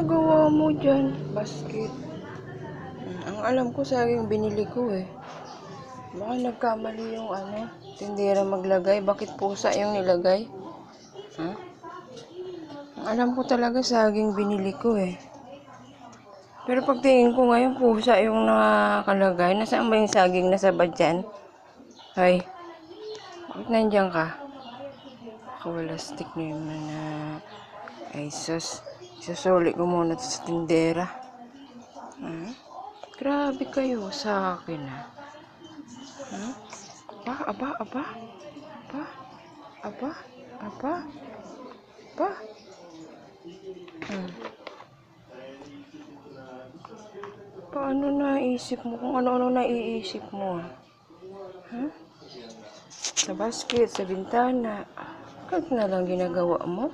ginagawa mo dyan? Basket. Ang alam ko, saging binili ko eh. Baka nagkamali yung tindera maglagay. Bakit pusa yung nilagay? Huh? Ang alam ko talaga, saging binili ko eh. Pero pagtingin ko ngayon, pusa yung nakalagay. Nasaan ba yung saging? Nasa ba dyan? Ay, bakit nandiyan ka? Wala stick na yun na. Ay, sus. Isasuli ko muna ito sa tindera. Grabe kayo sa akin ah. Aba. Paano naisip mo? Kung ano-ano naiisip mo? Sa basket, sa bintana. Bakit na lang ginagawa mo?